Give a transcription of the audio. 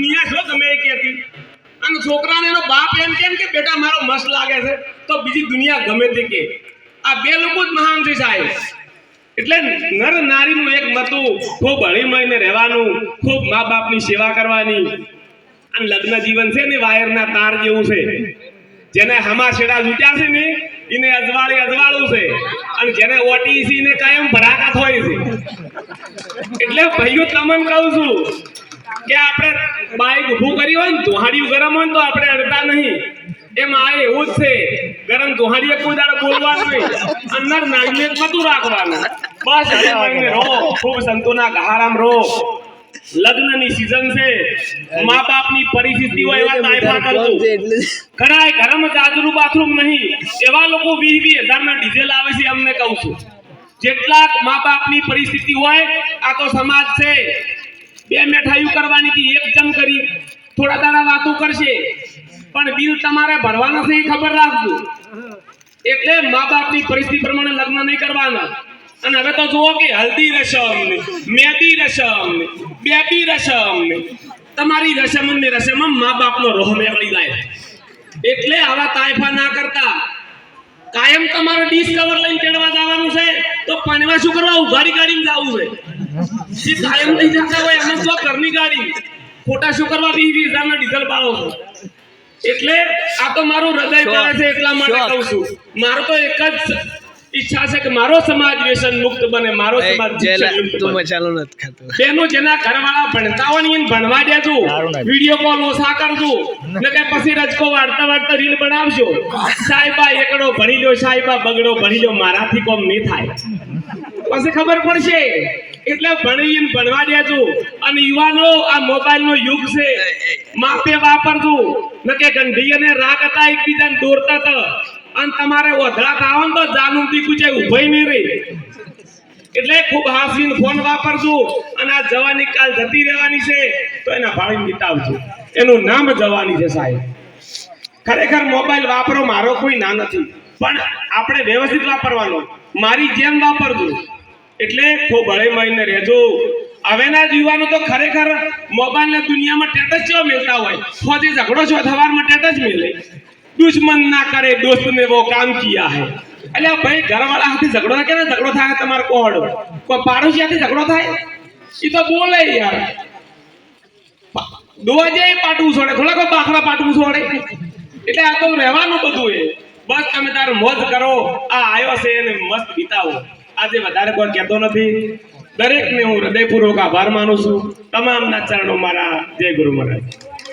દુનિયા છો ગમે એ કહેતી અને છોકરાને એનો બાપ એમ કેમ કે બેટા મારો મસ્ત લાગે છે તો બીજી દુનિયા ગમે તે કે આ બે લોકો જ મહાન છે સાહેબ એટલે નર નારીનું એક મતું ખૂબ હળીમળીને રહેવાનું ખૂબ મા બાપની સેવા કરવાની અને લગ્ન જીવન છે ને વાયરના તાર જેવું છે જેને હમા છેડા લૂટ્યા છે ને એને અજવાળું છે અને જેને ઓટીસી ને કાયમ ભરાકાત હોય છે એટલે ભાઈઓ તમને કહું છું કે આપણે બાઈક ઊભું કરી હોય ને દોહાડી ગરમ હોય ને તો આપણે અડતા નહીં એમાં આ એવું જ છે ગરમ દોહાડીએ કોઈ દાડો બોલવાનું નહીં અંદર નાગને મતું રાખવાનું બસ હળીમળીને રહો ખૂબ સંતોના ગહારામ રહો લગ્નની સીઝન છે મા બાપની પરિસ્થિતિ હોય એવા તાયફા કરજો ઘણાય ઘરમાં જાજરૂ બાથરૂમ નહીં એવા લોકો 20,000 ના ડીઝલ આવે છે અમને કહું છું જેટલાક મા બાપની પરિસ્થિતિ હોય આ તો સમાજ છે બે મેઠાઈઓ કરવાની હતી એક જમ કરી થોડા દાડા વાતો કરશે પણ બિલ તમારે ભરવાના છે એ ખબર રાખજો એટલે મા બાપની પરિસ્થિતિ પ્રમાણે લગ્ન નહીં કરવાના અને હવે તો જુઓ કે હલ્દી રસમ ને મહેંદી રસમ ને બેબી રસમ ને તમારી રસમ ને રસમ મા બાપનો રોહ મેળવી જાય એટલે આવા તાયફા ના કરતા કાયમ તમારે ડિસ્કવર લઈને ચડવા જવાનું છે તો પણવા શું કરવા ઉઘાડી ગાડીમાં જવું છે જે કાયમ લઈ જતા હોય એમ તો ઘરની ગાડી ખોટા શું કરવા 20,000 ના ડીઝલ પાડો છો એટલે આ તો મારું હૃદય કરે છે એટલા માટે કહું છું મારો તો એક જ ઈચ્છા છે કે મારો સમાજ વ્યસન મુક્ત બને મારો સમાજ બેનો જેના ઘરવાળા ભણતા હોય ને ભણવા દેજો વિડીયો કોલ ઓછા કરજો ને કે પછી રજકો વાળતા રીલ બનાવજો સાહેબા એકડો ભણી લો સાહેબા બગડો ભણી લો મારાથી કોમ નહીં થાય પછી ખબર પડશે એટલે ભણીને ભણવા દેજો અને યુવાનો આ મોબાઈલ નો યુગ છે માપે વાપરજો ન કે ગંઢી અને રાગ હતા એકબીજાને દોરતા હતા અને તમારે ઓધળા થાવ તો જાનું થી કુછ ઉભઈ નહીં રહી એટલે ખૂબ હાસીન ફોન વાપરજો અને આ જવાની કાલ જતી રહેવાની છે તો એના ભાળી મિટાવજો એનું નામ જવાની છે સાહેબ ખરેખર મોબાઈલ વાપરો મારો કોઈ ના નથી પણ આપણે વ્યવસ્થિત વાપરવાનો મારી જેમ વાપરજો એટલે ખૂબ હળીમળીને રહેજો હવેના યુવાનો તો ખરેખર મોબાઈલના દુનિયામાં ટેટસ જેવા મિલતા હોય ફોજી ઝઘડો છો સવારમાં ટેટસ મિલે दुश्मन ना करे दोस्त ने वो काम किया है अल्યા ભાઈ ઘરવાળા હાથે ઝઘડો ના કરે ઝઘડો થાય તમાર કોડ કોઈ પાડોશી હાથે ઝઘડો થાય ઈ તો બોલે યાર દોવા જાય પાટવું છોડે થોડા કોઈ બાખડા પાટવું છોડે એટલે આ તો રહેવાનું બધું એ બસ તમે તાર મોજ કરો આ આયો છે એને મસ્ત વિતાવો આજે વધારે કોઈ કહેતો નથી દરેકને હું હૃદયપૂર્વક આભાર માનું છું તમામના ચરણો મારા જય ગુરુ મહારાજ